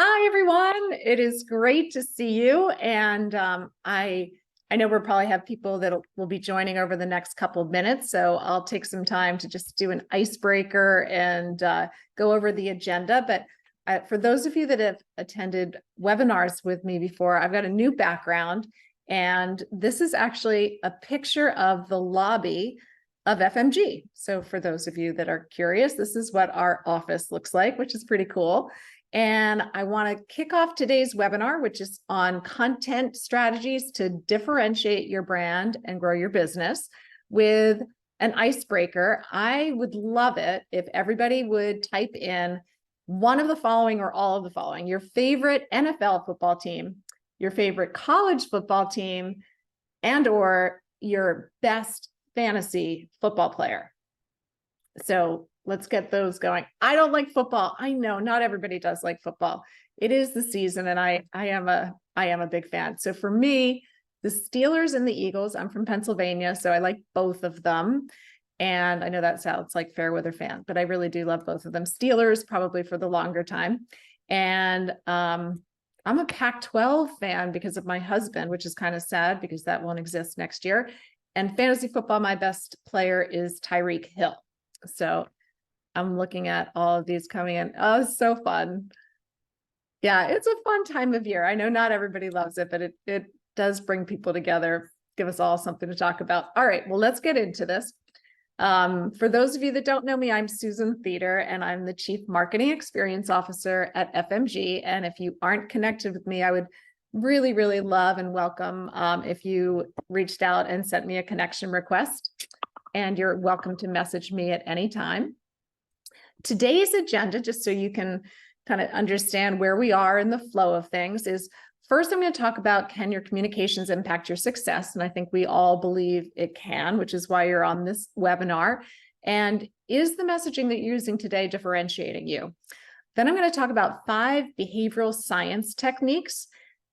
Hi, everyone. It is great to see you. And I know we'll probably have people that will be joining over the next couple of minutes. So I'll take some time to just do an icebreaker and go over the agenda. But for those of you that have attended webinars with me before, I've got a new background. And this is actually a picture of the lobby of FMG. So for those of you that are curious, this is what our office looks like, which is pretty cool. And I want to kick off today's webinar, which is on content strategies to differentiate your brand and grow your business, with an icebreaker. I would love it if everybody would type in one of the following or all of the following: your favorite NFL football team, your favorite college football team, and or your best fantasy football player. So let's get those going. I don't like football. I know not everybody does like football. It is the season, and I am a big fan. So for me, the Steelers and the Eagles. I'm from Pennsylvania, so I like both of them. And I know that sounds like fair weather fan, but I really do love both of them. Steelers probably for the longer time, and I'm a Pac-12 fan because of my husband, which is kind of sad because that won't exist next year. And fantasy football, my best player is Tyreek Hill. So I'm looking at all of these coming in. Oh, it's so fun. Yeah, it's a fun time of year. I know not everybody loves it, but it does bring people together, give us all something to talk about. All right, well, let's get into this. For those of you that don't know me, I'm Susan Theder, and I'm the Chief Marketing Experience Officer at FMG. And if you aren't connected with me, I would really, really love and welcome if you reached out and sent me a connection request. And you're welcome to message me at any time. Today's agenda, just so you can kind of understand where we are in the flow of things, is first I'm going to talk about, can your communications impact your success? And I think we all believe it can, which is why you're on this webinar. And is the messaging that you're using today differentiating you? Then I'm going to talk about 5 behavioral science techniques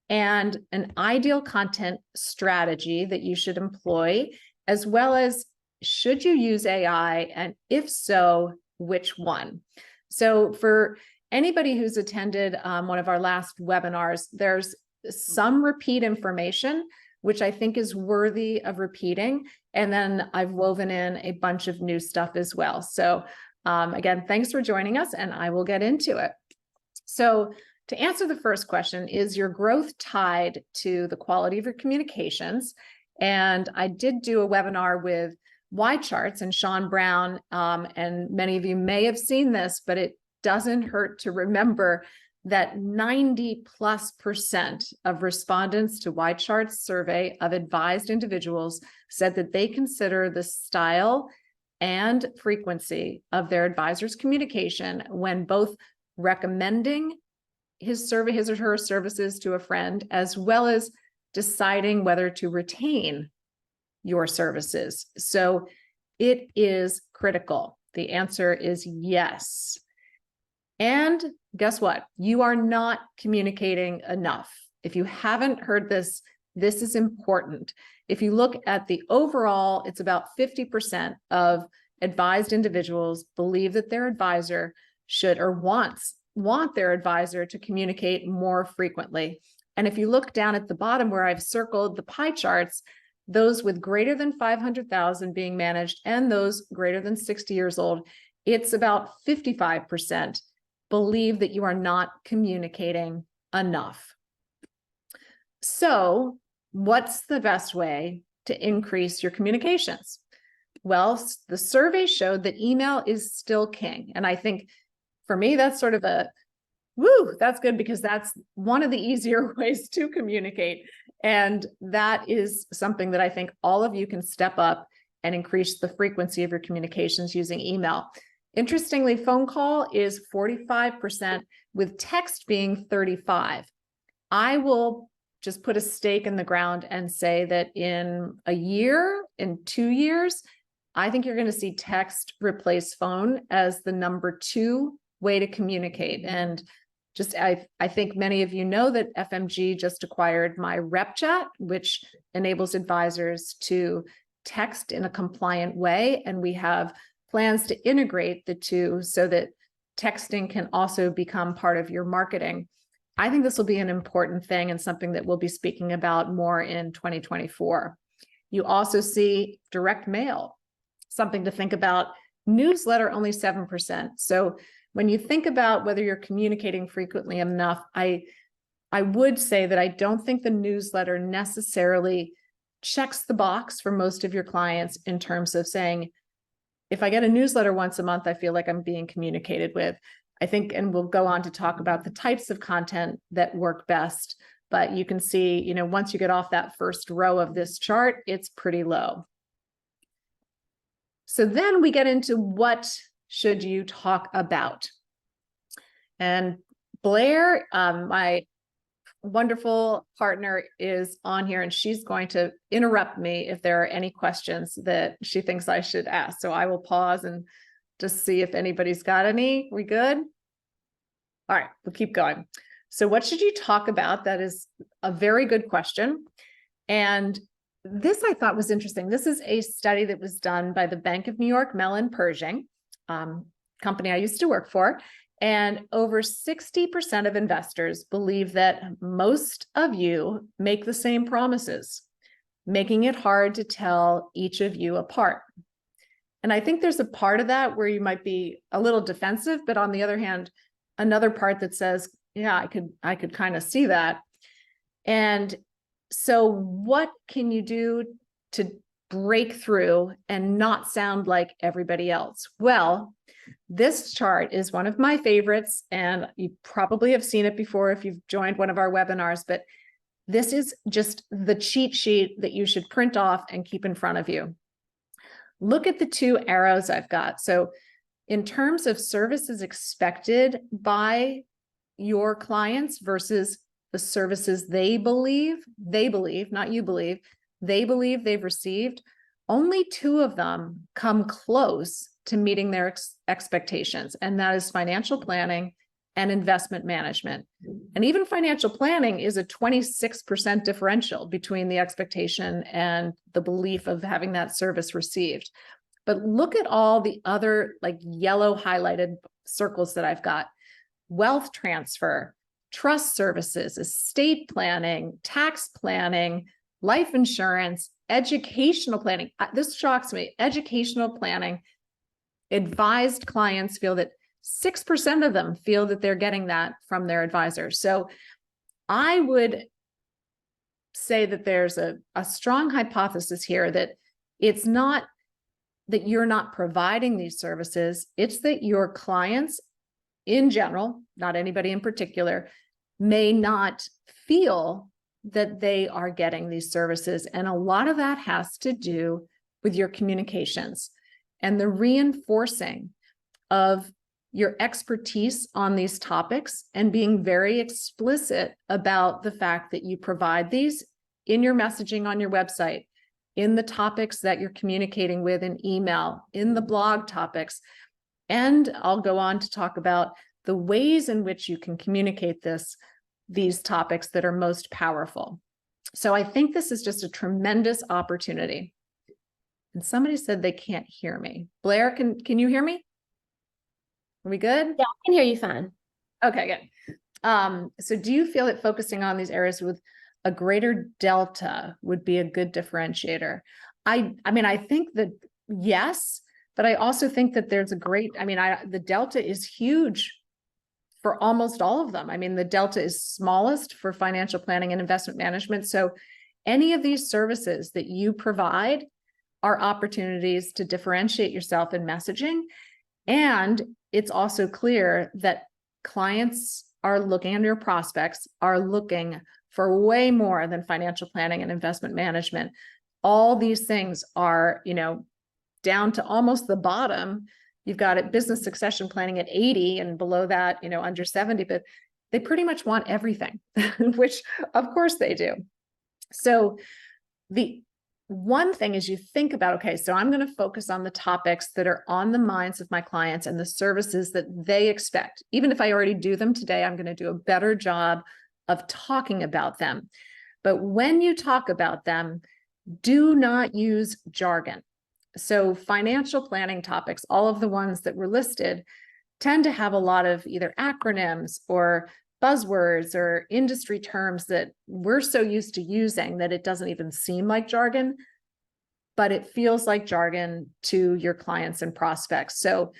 and an ideal content strategy that you should employ, as well as should you use AI, and if so, which one? So for anybody who's attended one of our last webinars, there's some repeat information, which I think is worthy of repeating. And then I've woven in a bunch of new stuff as well. So again, thanks for joining us, and I will get into it. So to answer the first question, is your growth tied to the quality of your communications? And I did do a webinar with Y charts and Sean Brown, and many of you may have seen this, but it doesn't hurt to remember that 90+% of respondents to Y charts survey of advised individuals said that they consider the style and frequency of their advisor's communication when both recommending his or her services to a friend, as well as deciding whether to retain your services. So it is critical. The answer is yes. And guess what? You are not communicating enough. If you haven't heard this, this is important. If you look at the overall, it's about 50% of advised individuals believe that their advisor should or want their advisor to communicate more frequently. And if you look down at the bottom where I've circled the pie charts, those with greater than 500,000 being managed and those greater than 60 years old, it's about 55% believe that you are not communicating enough. So what's the best way to increase your communications? Well, the survey showed that email is still king. And I think for me, that's sort of a, woo, that's good, because that's one of the easier ways to communicate. And that is something that I think all of you can step up and increase the frequency of your communications using email. Interestingly, phone call is 45%, with text being 35%. I will just put a stake in the ground and say that in a year, in 2 years, I think you're going to see text replace phone as the number 2 way to communicate. And just, I think many of you know that FMG just acquired my Rep Chat, which enables advisors to text in a compliant way. And we have plans to integrate the two so that texting can also become part of your marketing. I think this will be an important thing and something that we'll be speaking about more in 2024. You also see direct mail, something to think about. Newsletter, only 7%. So when you think about whether you're communicating frequently enough, I would say that I don't think the newsletter necessarily checks the box for most of your clients in terms of saying, if I get a newsletter once a month, I feel like I'm being communicated with. I think, and we'll go on to talk about the types of content that work best, but you can see, you know, once you get off that first row of this chart, it's pretty low. So then we get into what should you talk about? And Blair, my wonderful partner, is on here, and she's going to interrupt me if there are any questions that she thinks I should ask. So I will pause and just see if anybody's got any. We good? All right, we'll keep going. So what should you talk about? That is a very good question. And this I thought was interesting. This is a study that was done by the Bank of New York Mellon Pershing, company I used to work for. And over 60% of investors believe that most of you make the same promises, making it hard to tell each of you apart. And I think there's a part of that where you might be a little defensive, but on the other hand, another part that says, yeah, I could kind of see that. And so what can you do to break through and not sound like everybody else? Well, this chart is one of my favorites, and you probably have seen it before if you've joined one of our webinars, but this is just the cheat sheet that you should print off and keep in front of you. Look at the two arrows I've got. So in terms of services expected by your clients versus the services they believe, not you believe, they believe they've received, only two of them come close to meeting their expectations, and that is financial planning and investment management. And even financial planning is a 26% differential between the expectation and the belief of having that service received. But look at all the other like yellow highlighted circles that I've got: wealth transfer, trust services, estate planning, tax planning, life insurance, educational planning. This shocks me. Educational planning. Advised clients feel that 6% of them feel that they're getting that from their advisors. So I would say that there's a strong hypothesis here that it's not that you're not providing these services, it's that your clients in general, not anybody in particular, may not feel that they are getting these services. And a lot of that has to do with your communications and the reinforcing of your expertise on these topics and being very explicit about the fact that you provide these in your messaging on your website, in the topics that you're communicating with in email, in the blog topics. And I'll go on to talk about the ways in which you can communicate these topics that are most powerful. So I think this is just a tremendous opportunity. And somebody said they can't hear me. Blair, can you hear me? Are we good? Yeah, I can hear you fine. Okay, good. So do you feel that focusing on these areas with a greater delta would be a good differentiator? I mean, I think that yes, but I also think that there's a great, the delta is huge for almost all of them. I mean, the delta is smallest for financial planning and investment management. So any of these services that you provide are opportunities to differentiate yourself in messaging. And it's also clear that clients are looking, and your prospects are looking for way more than financial planning and investment management. All these things are, down to almost the bottom. You've got it business succession planning at 80, and below that, under 70, but they pretty much want everything, which of course they do. So the one thing is you think about, okay, so I'm going to focus on the topics that are on the minds of my clients and the services that they expect. Even if I already do them today, I'm going to do a better job of talking about them. But when you talk about them, do not use jargon. So financial planning topics, all of the ones that were listed, tend to have a lot of either acronyms or buzzwords or industry terms that we're so used to using that it doesn't even seem like jargon, but it feels like jargon to your clients and prospects. So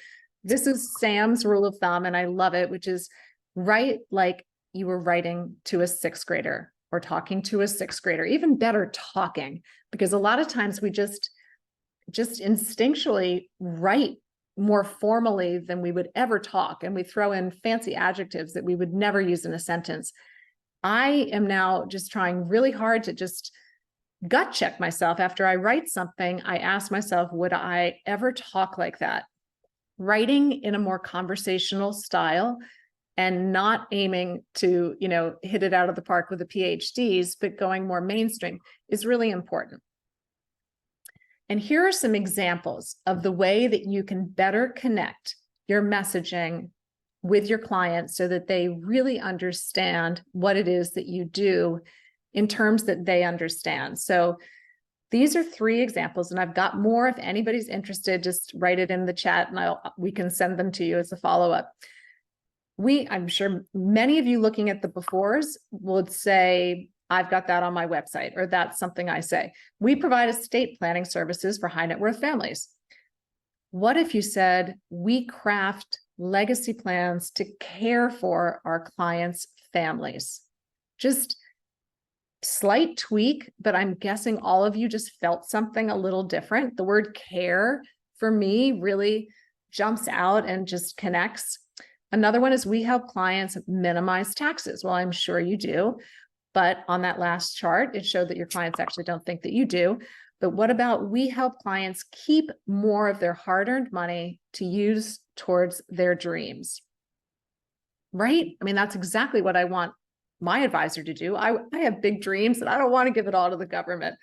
this is Sam's rule of thumb, and I love it, which is write like you were writing to a sixth grader or talking to a sixth grader, even better, talking, because a lot of times we just instinctually write more formally than we would ever talk. And we throw in fancy adjectives that we would never use in a sentence. I am now just trying really hard to just gut check myself. After I write something, I ask myself, would I ever talk like that? Writing in a more conversational style and not aiming to, hit it out of the park with the PhDs, but going more mainstream is really important. And here are some examples of the way that you can better connect your messaging with your clients so that they really understand what it is that you do in terms that they understand. So these are 3 examples, and I've got more. If anybody's interested, just write it in the chat and we can send them to you as a follow-up. I'm sure many of you looking at the befores would say, I've got that on my website, or that's something I say. We provide estate planning services for high net worth families. What if you said, we craft legacy plans to care for our clients' families? Just slight tweak, but I'm guessing all of you just felt something a little different. The word care for me really jumps out and just connects. Another one is we help clients minimize taxes. Well, I'm sure you do. But on that last chart, it showed that your clients actually don't think that you do. But what about we help clients keep more of their hard-earned money to use towards their dreams? Right? I mean, that's exactly what I want my advisor to do. I have big dreams and I don't want to give it all to the government.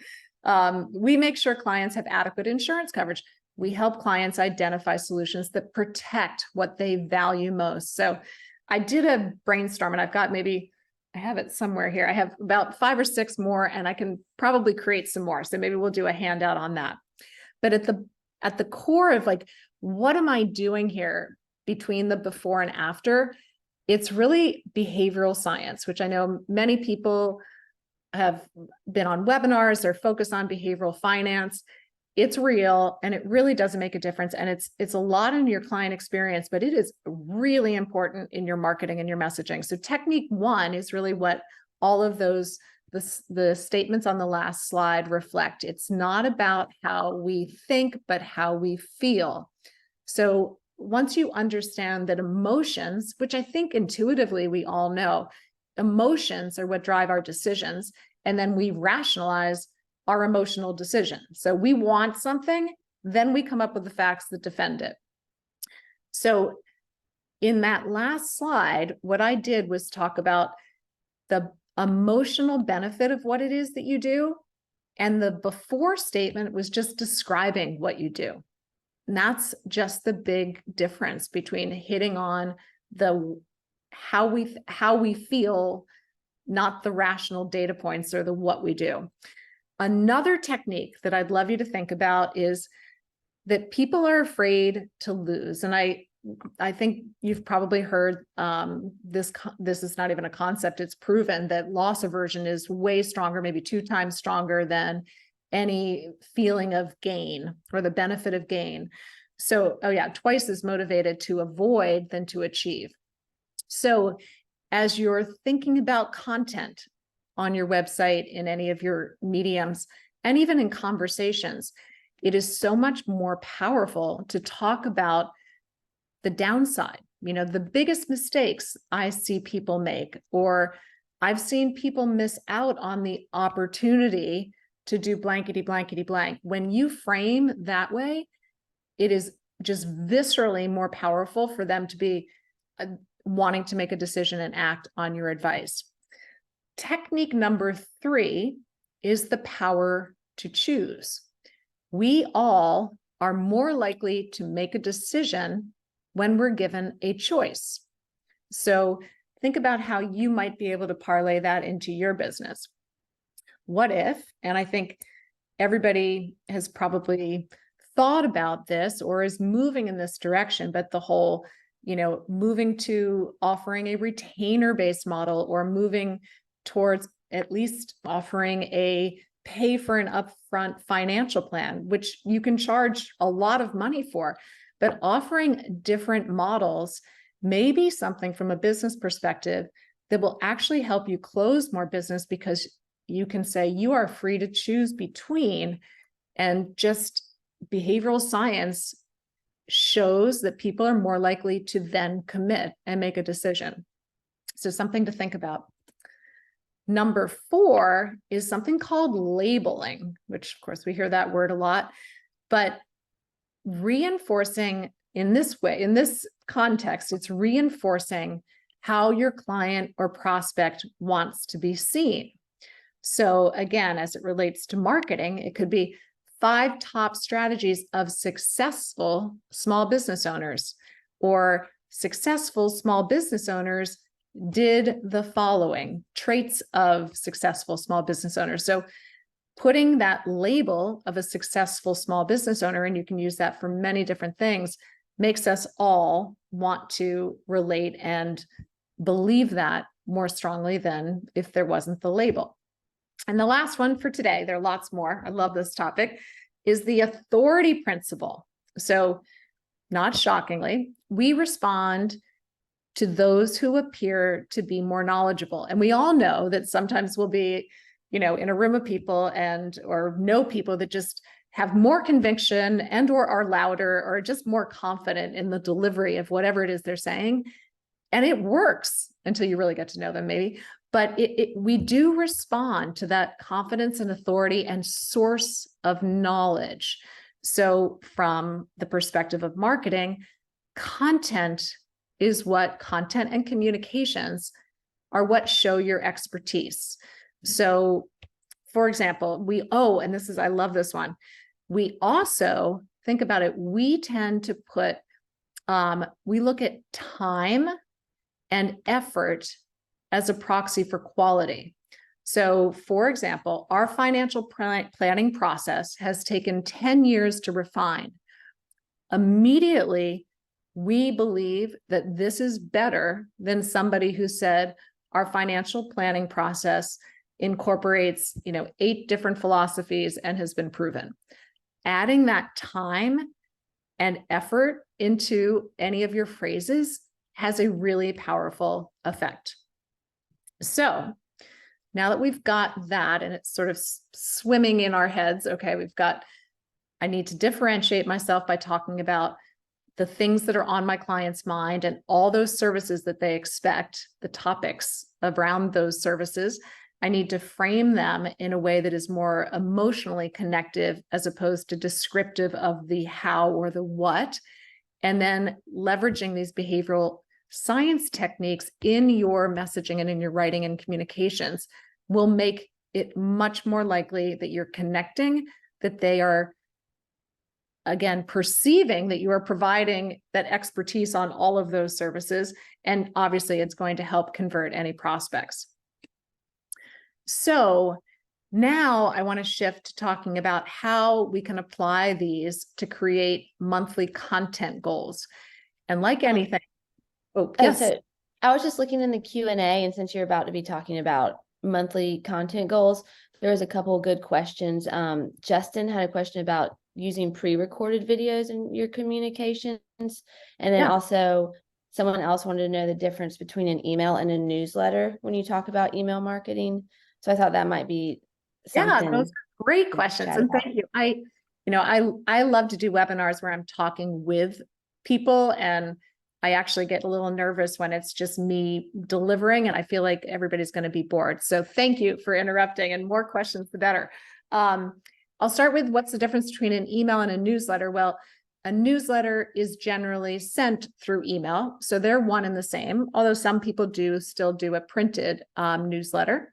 We make sure clients have adequate insurance coverage. We help clients identify solutions that protect what they value most. So I did a brainstorm, and I have it somewhere here. I have about 5 or 6 more, and I can probably create some more. So maybe we'll do a handout on that. But at the core of like, what am I doing here between the before and after? It's really behavioral science, which I know many people have been on webinars or focus on behavioral finance. It's real, and it really does make a difference. And it's a lot in your client experience, but it is really important in your marketing and your messaging. So technique 1 is really what all of those, the statements on the last slide reflect. It's not about how we think, but how we feel. So once you understand that emotions, which I think intuitively we all know, emotions are what drive our decisions, and then we rationalize our emotional decision. So we want something, then we come up with the facts that defend it. So in that last slide, what I did was talk about the emotional benefit of what it is that you do. And the before statement was just describing what you do. And that's just the big difference between hitting on the how we feel, not the rational data points or the what we do. Another technique that I'd love you to think about is that people are afraid to lose. And I think you've probably heard this is not even a concept. It's proven that loss aversion is way stronger, maybe 2 times stronger than any feeling of gain or the benefit of gain. So, twice as motivated to avoid than to achieve. So as you're thinking about content on your website, in any of your mediums, and even in conversations, it is so much more powerful to talk about the downside. The biggest mistakes I see people make, or I've seen people miss out on the opportunity to do blankety, blankety, blank. When you frame that way, it is just viscerally more powerful for them to be wanting to make a decision and act on your advice. Technique number 3 is the power to choose. We all are more likely to make a decision when we're given a choice. So think about how you might be able to parlay that into your business. What if, and I think everybody has probably thought about this or is moving in this direction, but the whole moving to offering a retainer-based model, or moving towards at least offering a pay for an upfront financial plan, which you can charge a lot of money for. But offering different models may be something from a business perspective that will actually help you close more business, because you can say you are free to choose between, and just behavioral science shows that people are more likely to then commit and make a decision. So something to think about. Number 4 is something called labeling, which of course we hear that word a lot, but reinforcing in this way, in this context, it's reinforcing how your client or prospect wants to be seen. So again, as it relates to marketing, it could be 5 top strategies of successful small business owners, or successful small business owners did the following traits of successful small business owners. So putting that label of a successful small business owner, and you can use that for many different things, makes us all want to relate and believe that more strongly than if there wasn't the label. And the last one for today, there are lots more, I love this topic, is the authority principle. So not shockingly, we respond to those who appear to be more knowledgeable. And we all know that sometimes we'll be, in a room of people or know people that just have more conviction and or are louder or just more confident in the delivery of whatever it is they're saying. And it works until you really get to know them, maybe. But we do respond to that confidence and authority and source of knowledge. So from the perspective of marketing, content and communications are what show your expertise. So for example, I love this one. We also, think about it, we tend to put, we look at time and effort as a proxy for quality. So for example, our financial planning process has taken 10 years to refine. Immediately, we believe that this is better than somebody who said our financial planning process incorporates, 8 different philosophies and has been proven. Adding that time and effort into any of your phrases has a really powerful effect. So now that we've got that and it's sort of swimming in our heads, okay, I need to differentiate myself by talking about the things that are on my client's mind and all those services that they expect, the topics around those services. I need to frame them in a way that is more emotionally connective as opposed to descriptive of the how or the what. And then leveraging these behavioral science techniques in your messaging and in your writing and communications will make it much more likely that you're connecting, that they are, again, perceiving that you are providing that expertise on all of those services. And obviously it's going to help convert any prospects. So now I want to shift to talking about how we can apply these to create monthly content goals. And like anything, yes. So I was just looking in the Q&A, and since you're about to be talking about monthly content goals, there was a couple of good questions. Justin had a question about using pre-recorded videos in your communications. And then also someone else wanted to know the difference between an email and a newsletter when you talk about email marketing. So I thought that might be something. Yeah, those are great questions. And thank you. I love to do webinars where I'm talking with people, and I actually get a little nervous when it's just me delivering and I feel like everybody's going to be bored. So thank you for interrupting, and more questions, the better. I'll start with what's the difference between an email and a newsletter. Well, a newsletter is generally sent through email, so they're one and the same, although some people do still do a printed newsletter.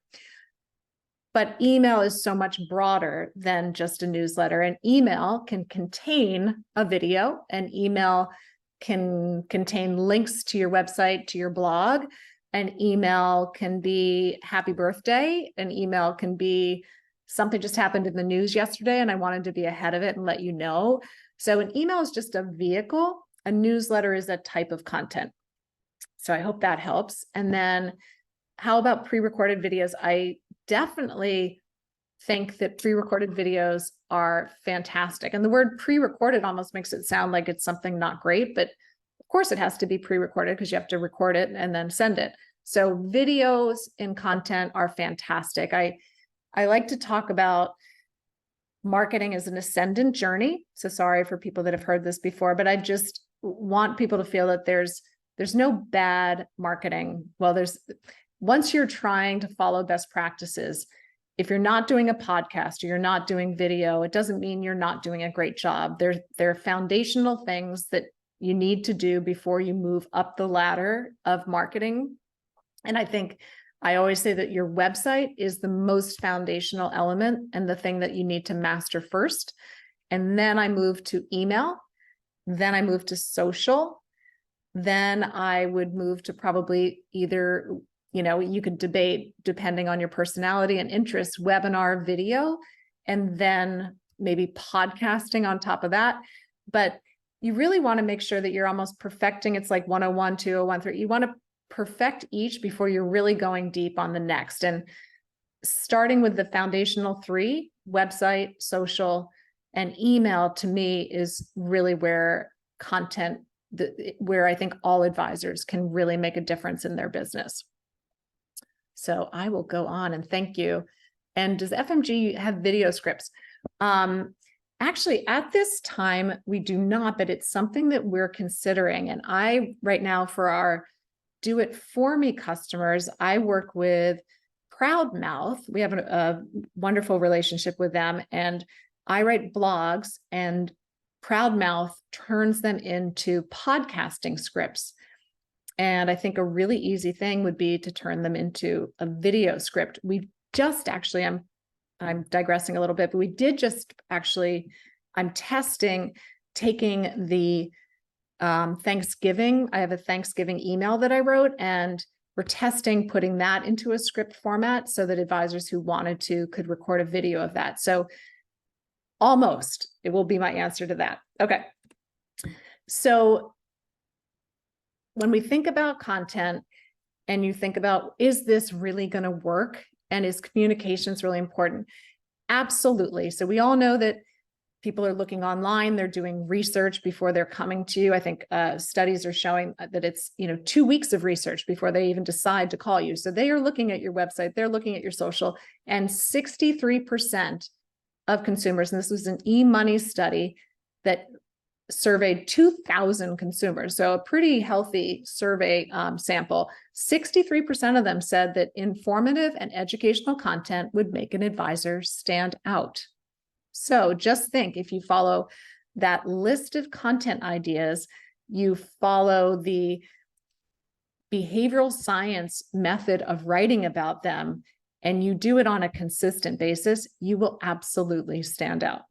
But email is so much broader than just a newsletter. An email can contain a video. An email can contain links to your website, to your blog. An email can be happy birthday. An email can be something just happened in the news yesterday and I wanted to be ahead of it and let you know. So an email is just a vehicle a newsletter is a type of content. So I hope that helps. And then how about pre-recorded videos? I definitely think that pre-recorded videos are fantastic. And the word pre-recorded almost makes it sound like it's something not great, but of course it has to be pre-recorded because you have to record it and then send it. So videos and content are fantastic. I like to talk about marketing as an ascendant journey. So sorry for people that have heard this before, but I just want people to feel that there's no bad marketing. Well, once you're trying to follow best practices, if you're not doing a podcast or you're not doing video, it doesn't mean you're not doing a great job. There are foundational things that you need to do before you move up the ladder of marketing. And I think I always say that your website is the most foundational element and the thing that you need to master first. And then I move to email. Then I move to social. Then I would move to probably either, you could debate depending on your personality and interest, webinar, video, and then maybe podcasting on top of that. But you really want to make sure that you're almost perfecting. It's like 101, 201, 3. You want to perfect each before you're really going deep on the next. And starting with the foundational 3, website, social, and email, to me is really where where I think all advisors can really make a difference in their business. So I will go on and thank you. And does FMG have video scripts? Actually, at this time, we do not, but it's something that we're considering. And right now, for our Do It For Me customers, I work with Proudmouth. We have a wonderful relationship with them, and I write blogs, and Proudmouth turns them into podcasting scripts. And I think a really easy thing would be to turn them into a video script. We just actually, I'm digressing a little bit, but we did just actually, I'm testing taking the Thanksgiving. I have a Thanksgiving email that I wrote, and we're testing putting that into a script format so that advisors who wanted to could record a video of that. So almost, it will be my answer to that. Okay. So when we think about content and you think about, is this really going to work? And is communications really important? Absolutely. So we all know that people are looking online, they're doing research before they're coming to you. I think studies are showing that it's 2 weeks of research before they even decide to call you. So they are looking at your website, they're looking at your social, and 63% of consumers, and this was an e-money study that surveyed 2,000 consumers, so a pretty healthy survey sample. 63% of them said that informative and educational content would make an advisor stand out. So just think, if you follow that list of content ideas, you follow the behavioral science method of writing about them, and you do it on a consistent basis, you will absolutely stand out.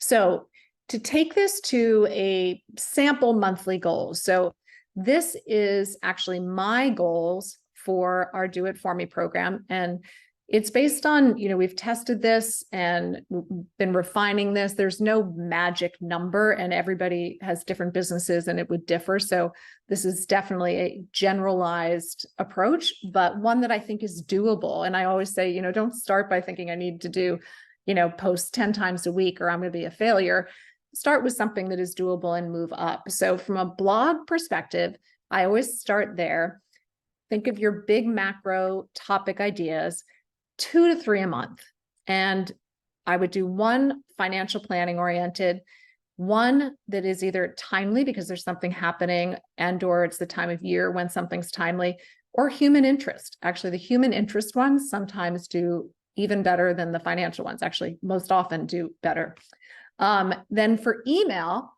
So to take this to a sample monthly goals. So this is actually my goals for our Do It For Me program. And it's based on, we've tested this and been refining this. There's no magic number, and everybody has different businesses and it would differ. So this is definitely a generalized approach, but one that I think is doable. And I always say, don't start by thinking I need to do, post 10 times a week or I'm going to be a failure. Start with something that is doable and move up. So from a blog perspective, I always start there. Think of your big macro topic ideas, 2 to 3 a month. And I would do one financial planning oriented, one that is either timely because there's something happening or it's the time of year when something's timely, or human interest. Actually, the human interest ones sometimes do even better than the financial ones. Actually, most often do better. Then for email,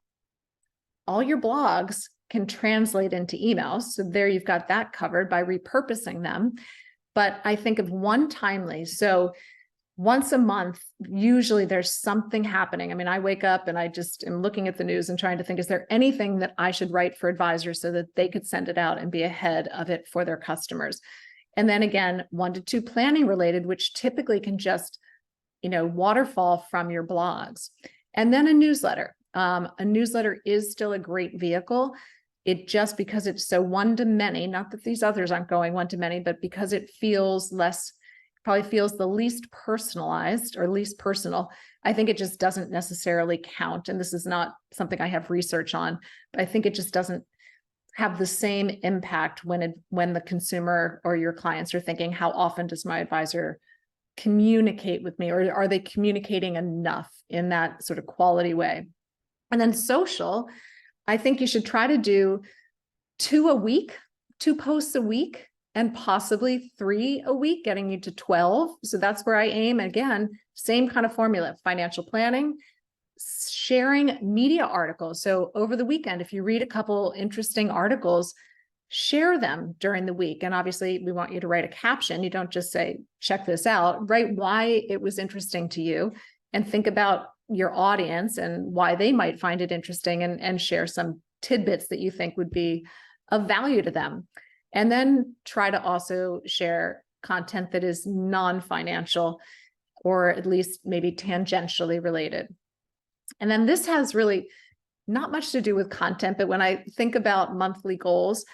all your blogs can translate into emails. So there you've got that covered by repurposing them. But I think of one timely. So once a month, usually there's something happening. I mean, I wake up and I just am looking at the news and trying to think, is there anything that I should write for advisors so that they could send it out and be ahead of it for their customers? And then again, 1 to 2 planning related, which typically can just, waterfall from your blogs. And then a newsletter. A newsletter is still a great vehicle. It just, because it's so one-to-many, not that these others aren't going one-to-many, but because it feels less, probably feels the least personalized or least personal, I think it just doesn't necessarily count. And this is not something I have research on, but I think it just doesn't have the same impact when the consumer or your clients are thinking, how often does my advisor communicate with me, or are they communicating enough in that sort of quality way? And then social, I think you should try to do 2 a week, 2 posts a week, and possibly 3 a week, getting you to 12. So that's where I aim. Again, same kind of formula: financial planning, sharing media articles. So over the weekend, if you read a couple interesting articles, share them during the week. And obviously we want you to write a caption. You don't just say, check this out, write why it was interesting to you, and think about your audience and why they might find it interesting, and share some tidbits that you think would be of value to them. And then try to also share content that is non-financial, or at least maybe tangentially related. And then this has really not much to do with content, but when I think about monthly goals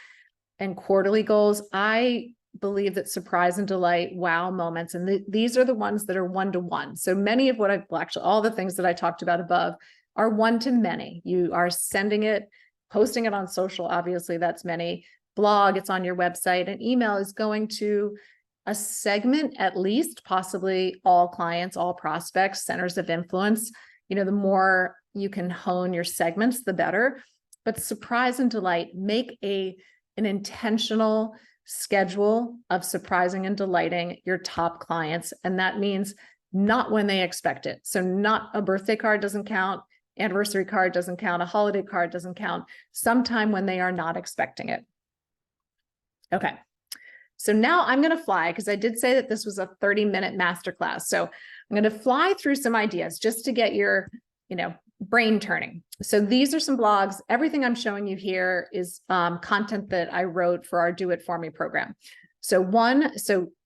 and quarterly goals, I believe that surprise and delight, wow moments, and these are the ones that are one-to-one. So many of what actually, all the things that I talked about above are one-to-many. You are sending it, posting it on social, obviously that's many. Blog, it's on your website, and email is going to a segment, at least, possibly all clients, all prospects, centers of influence. You know, the more you can hone your segments, the better. But surprise and delight, make an intentional schedule of surprising and delighting your top clients. And that means not when they expect it. So not a birthday card doesn't count, anniversary card doesn't count, a holiday card doesn't count, sometime when they are not expecting it. Okay. So now I'm going to fly, because I did say that this was a 30-minute masterclass. So I'm going to fly through some ideas just to get your, brain turning. So these are some blogs. Everything I'm showing you here is content that I wrote for our Do It For Me program. So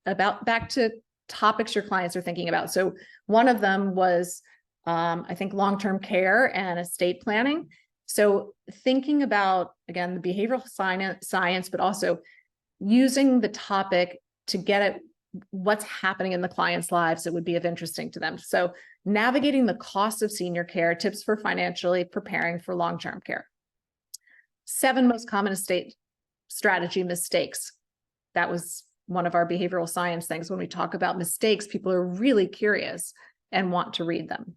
back to topics your clients are thinking about. So one of them was, I think, long-term care and estate planning. So thinking about, again, the behavioral science, but also using the topic to get at what's happening in the client's lives that would be of interesting to them. So navigating the cost of senior care, tips for financially preparing for long-term care. 7 most common estate strategy mistakes. That was one of our behavioral science things. When we talk about mistakes, people are really curious and want to read them.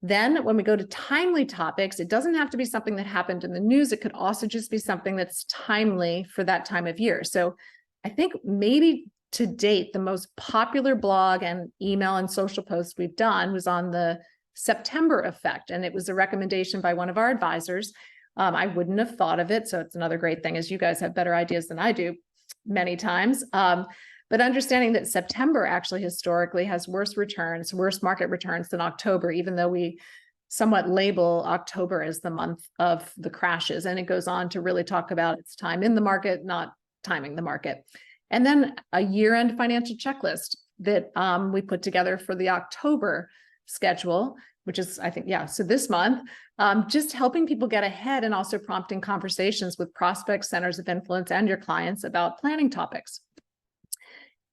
Then when we go to timely topics, it doesn't have to be something that happened in the news. It could also just be something that's timely for that time of year. So I think maybe to date, the most popular blog and email and social post we've done was on the September effect. And it was a recommendation by one of our advisors. I wouldn't have thought of it. So it's another great thing, is you guys have better ideas than I do many times. But understanding that September actually historically has worse market returns than October, even though we somewhat label October as the month of the crashes. And it goes on to really talk about its time in the market, not timing the market. And then a year-end financial checklist that we put together for the October schedule, which is, I think, so this month, just helping people get ahead and also prompting conversations with prospects, centers of influence, and your clients about planning topics.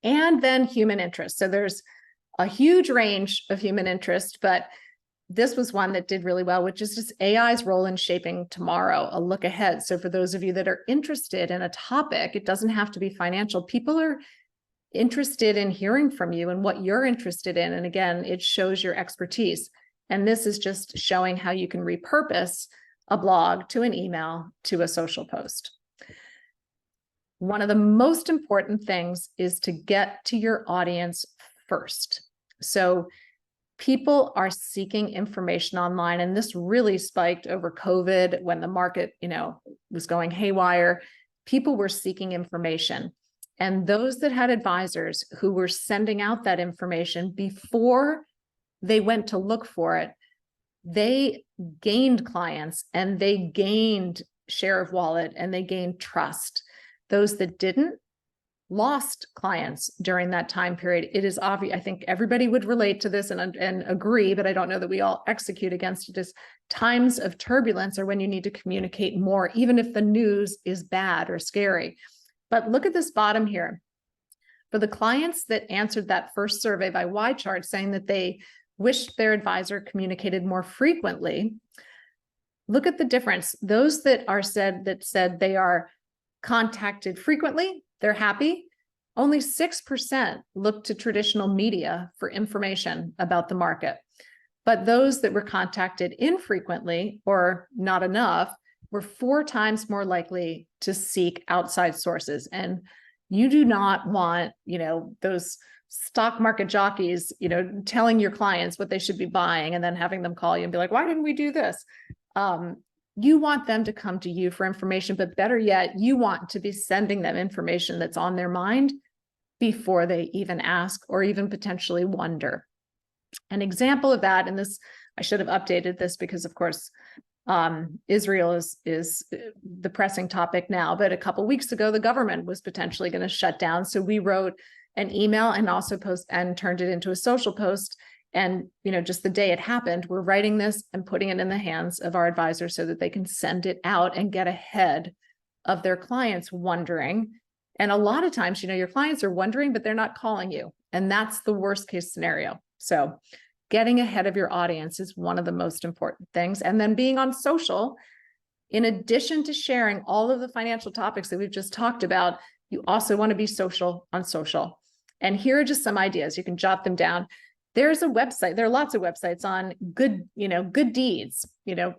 And then human interest. So there's a huge range of human interest, but this was one that did really well, which is just AI's role in shaping tomorrow, a look ahead. So for those of you that are interested in a topic, it doesn't have to be financial. People are interested in hearing from you and what you're interested in. And again, it shows your expertise. And this is just showing how you can repurpose a blog to an email to a social post. One of the most important things is to get to your audience first. So people are seeking information online, and this really spiked over COVID when the market, was going haywire. People were seeking information, and those that had advisors who were sending out that information before they went to look for it, they gained clients and they gained share of wallet and they gained trust. Those that didn't, lost clients during that time period. It is obvious. I think everybody would relate to this and agree, but I don't know that we all execute against it. Is times of turbulence are when you need to communicate more, even if the news is bad or scary. But look at this bottom here. For the clients that answered that first survey by Y chart saying that they wished their advisor communicated more frequently, look at the difference. Those that said they are contacted frequently, they're happy. Only 6% look to traditional media for information about the market. But those that were contacted infrequently or not enough were 4 times more likely to seek outside sources. And you do not want, those stock market jockeys, telling your clients what they should be buying and then having them call you and be like, why didn't we do this? You want them to come to you for information, but better yet, you want to be sending them information that's on their mind before they even ask or even potentially wonder. An example of that, and this, I should have updated this because of course, Israel is the pressing topic now, but a couple of weeks ago, the government was potentially going to shut down. So we wrote an email and also turned it into a social post. And, just the day it happened, we're writing this and putting it in the hands of our advisors so that they can send it out and get ahead of their clients wondering. And a lot of times, your clients are wondering, but they're not calling you. And that's the worst case scenario. So getting ahead of your audience is one of the most important things. And then being on social, in addition to sharing all of the financial topics that we've just talked about, you also want to be social on social. And here are just some ideas. You can jot them down. There's a website. There are lots of websites on good deeds,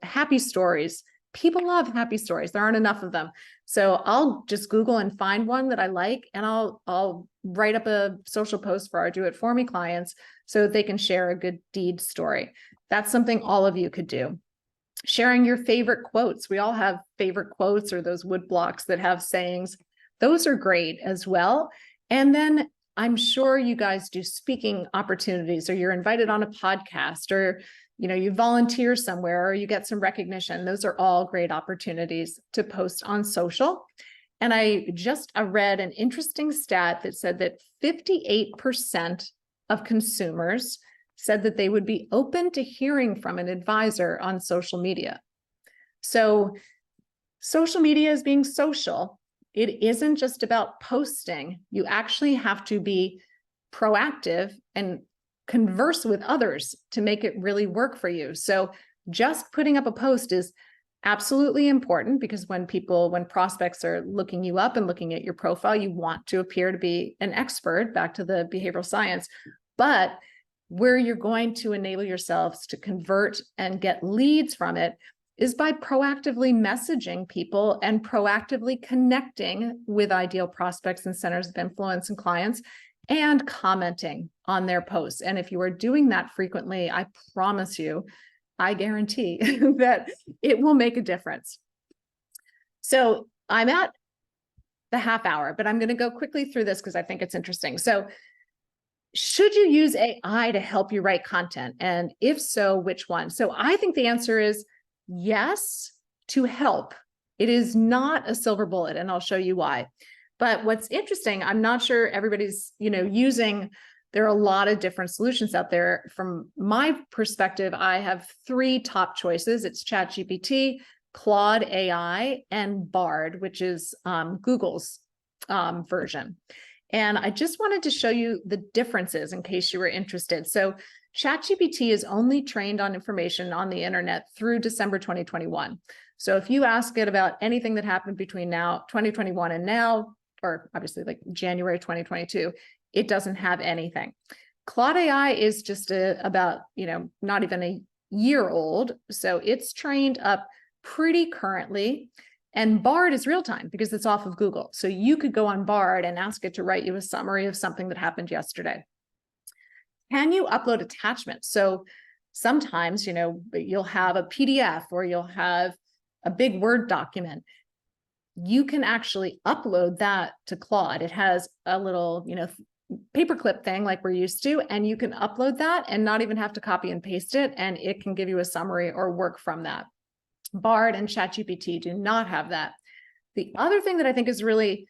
happy stories. People love happy stories. There aren't enough of them. So I'll just Google and find one that I like, and I'll write up a social post for our Do It For Me clients so that they can share a good deed story. That's something all of you could do. Sharing your favorite quotes. We all have favorite quotes or those wood blocks that have sayings. Those are great as well. And then I'm sure you guys do speaking opportunities, or you're invited on a podcast, or you volunteer somewhere, or you get some recognition. Those are all great opportunities to post on social. And I read an interesting stat that said that 58% of consumers said that they would be open to hearing from an advisor on social media. So social media is being social. It isn't just about posting. You actually have to be proactive and converse with others to make it really work for you. So just putting up a post is absolutely important, because when prospects are looking you up and looking at your profile, you want to appear to be an expert, back to the behavioral science. But where you're going to enable yourselves to convert and get leads from it is by proactively messaging people and proactively connecting with ideal prospects and centers of influence and clients, and commenting on their posts. And if you are doing that frequently, I promise you, I guarantee that it will make a difference. So I'm at the half hour, but I'm going to go quickly through this because I think it's interesting. So should you use AI to help you write content? And if so, which one? So I think the answer is yes, to help. It is not a silver bullet, and I'll show you why. But what's interesting, I'm not sure everybody's, using, there are a lot of different solutions out there. From my perspective, I have 3 top choices. It's ChatGPT, Claude AI, and Bard, which is Google's version. And I just wanted to show you the differences in case you were interested. So ChatGPT is only trained on information on the internet through December 2021. So if you ask it about anything that happened between 2021 and now, or obviously like January 2022, it doesn't have anything. Claude AI is just about, not even a year old. So it's trained up pretty currently. And Bard is real time because it's off of Google. So you could go on Bard and ask it to write you a summary of something that happened yesterday. Can you upload attachments? So sometimes, you'll have a PDF or you'll have a big Word document. You can actually upload that to Claude. It has a little, paperclip thing like we're used to, and you can upload that and not even have to copy and paste it, and it can give you a summary or work from that. Bard and ChatGPT do not have that. The other thing that I think is really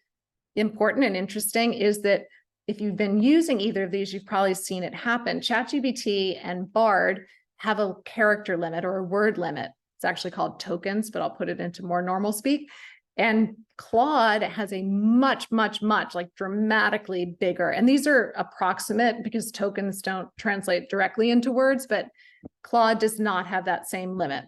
important and interesting is that if you've been using either of these, you've probably seen it happen. ChatGPT and Bard have a character limit or a word limit. It's actually called tokens, but I'll put it into more normal speak. And Claude has a much, much, much like dramatically bigger. And these are approximate because tokens don't translate directly into words, but Claude does not have that same limit.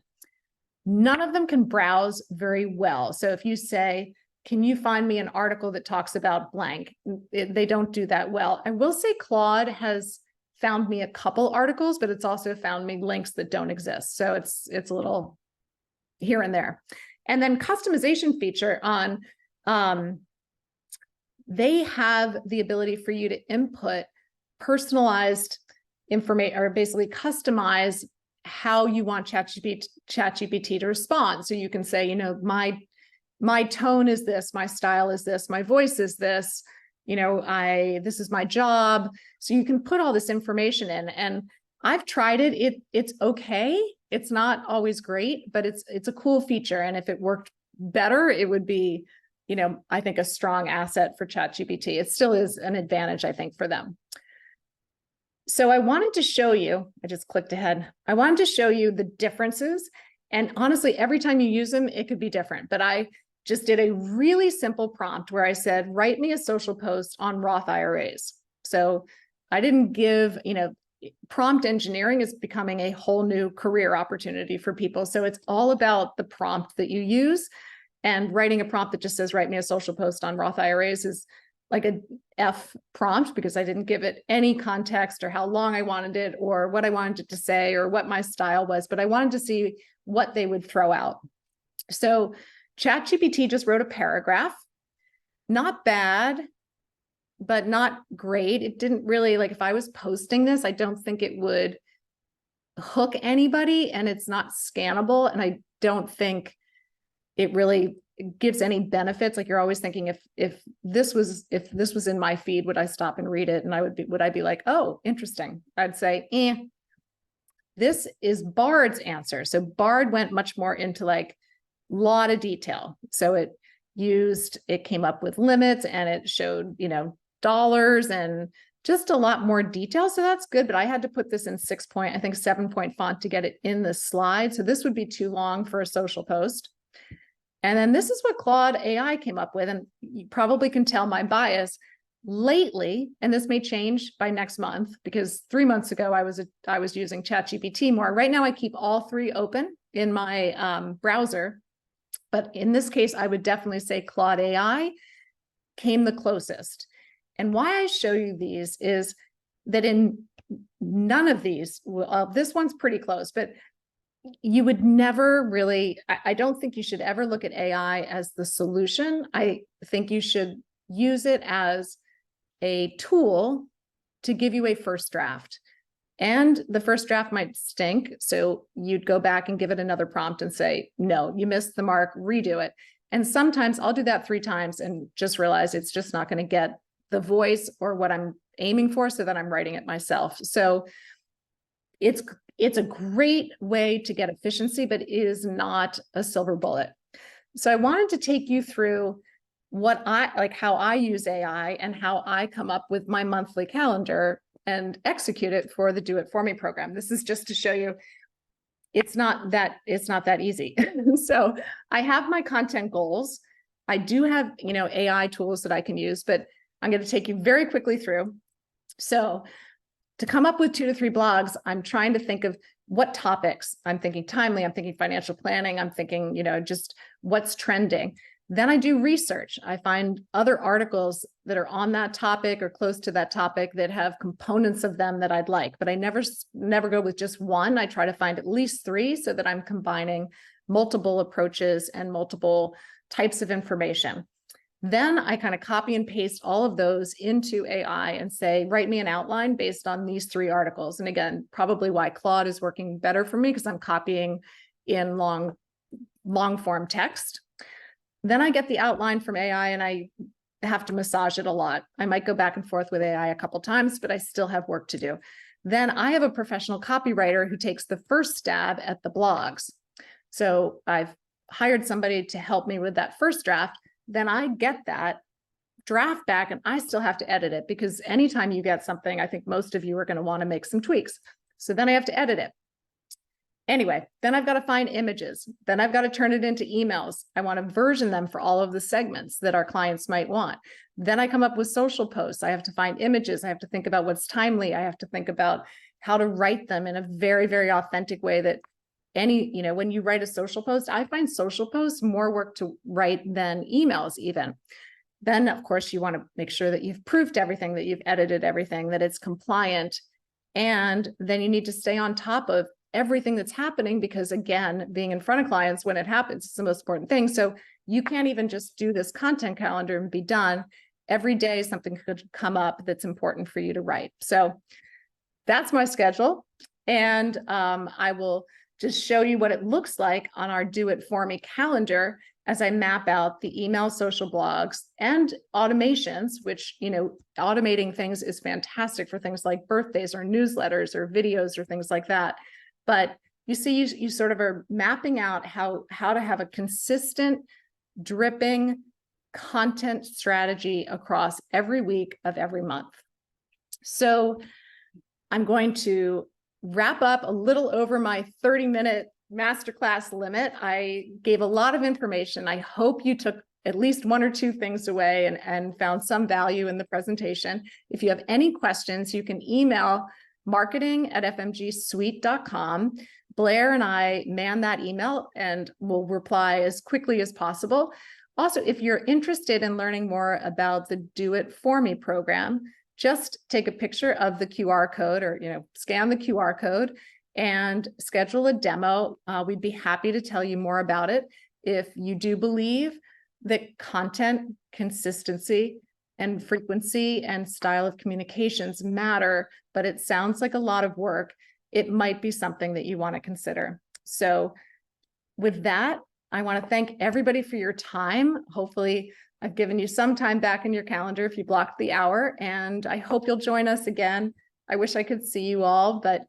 None of them can browse very well. So if you say, can you find me an article that talks about blank? They don't do that well. I will say Claude has found me a couple articles, but it's also found me links that don't exist. So it's a little here and there. And then customization feature on, they have the ability for you to input personalized information or basically customize how you want ChatGPT to respond. So you can say, you know, my tone is this, my style is this, my voice is this, you know, this is my job. So you can put all this information in, and I've tried it. It's okay. It's not always great, but it's a cool feature. And if it worked better, it would be, you know, I think a strong asset for ChatGPT. It still is an advantage, I think, for them. So I wanted to show you, I just clicked ahead. I wanted to show you the differences. And honestly, every time you use them, it could be different. But I just did a really simple prompt where I said, write me a social post on Roth IRAs. So I didn't give, you know, prompt engineering is becoming a whole new career opportunity for people. So it's all about the prompt that you use, and writing a prompt that just says, write me a social post on Roth IRAs is like a F prompt because I didn't give it any context or how long I wanted it or what I wanted it to say or what my style was, but I wanted to see what they would throw out. So ChatGPT just wrote a paragraph, not bad, but not great. It didn't really, like if I was posting this, I don't think it would hook anybody, and it's not scannable. And I don't think it really gives any benefits. Like you're always thinking, if this was in my feed, would I stop and read it? And would I be like, oh, interesting. I'd say, This is Bard's answer. So Bard went much more into like a lot of detail. So it came up with limits, and it showed, you know, dollars and just a lot more detail. So that's good. But I had to put this in 7-point font to get it in the slide. So this would be too long for a social post. And then this is what Claude AI came up with. And you probably can tell my bias lately, and this may change by next month because 3 months ago I was using ChatGPT more. Right now I keep all three open in my browser. But in this case, I would definitely say Claude AI came the closest. And why I show you these is that in none of these, this one's pretty close, but you would never really, I don't think you should ever look at AI as the solution. I think you should use it as a tool to give you a first draft. And the first draft might stink. So you'd go back and give it another prompt and say, no, you missed the mark, redo it. And sometimes I'll do that 3 times and just realize it's just not going to get the voice or what I'm aiming for, so that I'm writing it myself. So it's a great way to get efficiency, but it is not a silver bullet. So I wanted to take you through how I use AI and how I come up with my monthly calendar and execute it for the Do It For Me program. This is just to show you it's not that easy. So I have my content goals. I do have, you know, AI tools that I can use, but I'm going to take you very quickly through. So to come up with 2 to 3 blogs, I'm trying to think of what topics. I'm thinking timely, I'm thinking financial planning, I'm thinking, you know, just what's trending. Then I do research. I find other articles that are on that topic or close to that topic that have components of them that I'd like, but I never go with just one. I try to find at least 3 so that I'm combining multiple approaches and multiple types of information. Then I kind of copy and paste all of those into AI and say, write me an outline based on these 3 articles. And again, probably why Claude is working better for me, because I'm copying in long form text. Then I get the outline from AI and I have to massage it a lot. I might go back and forth with AI a couple times, but I still have work to do. Then I have a professional copywriter who takes the first stab at the blogs. So I've hired somebody to help me with that first draft. Then I get that, draft back and I still have to edit it, because anytime you get something, I think most of you are going to want to make some tweaks. So then I have to edit it. Anyway, then I've got to find images. Then I've got to turn it into emails. I want to version them for all of the segments that our clients might want. Then I come up with social posts. I have to find images. I have to think about what's timely. I have to think about how to write them in a very, very authentic way that when you write a social post, I find social posts more work to write than emails even. Then, of course, you want to make sure that you've proofed everything, that you've edited everything, that it's compliant. And then you need to stay on top of everything that's happening, because again, being in front of clients when it happens is the most important thing. So you can't even just do this content calendar and be done. Every day something could come up that's important for you to write. So that's my schedule. And I will just show you what it looks like on our Do It For Me calendar as I map out the email, social blogs, and automations, which, automating things is fantastic for things like birthdays or newsletters or videos or things like that. But you see, you sort of are mapping out how to have a consistent, dripping content strategy across every week of every month. So I'm going to wrap up a little over my 30-minute masterclass limit. I gave a lot of information. I hope you took at least one or two things away and found some value in the presentation. If you have any questions, you can email marketing@fmgsuite.com. Blair and I man that email and will reply as quickly as possible. Also, if you're interested in learning more about the Do It For Me program, just take a picture of the QR code or, scan the QR code and schedule a demo. We'd be happy to tell you more about it. If you do believe that content, consistency, and frequency and style of communications matter, but it sounds like a lot of work, it might be something that you want to consider. So with that, I want to thank everybody for your time. Hopefully I've given you some time back in your calendar if you blocked the hour, and I hope you'll join us again. I wish I could see you all, but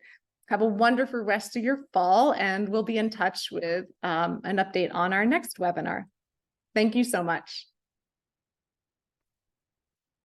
have a wonderful rest of your fall, and we'll be in touch with an update on our next webinar. Thank you so much.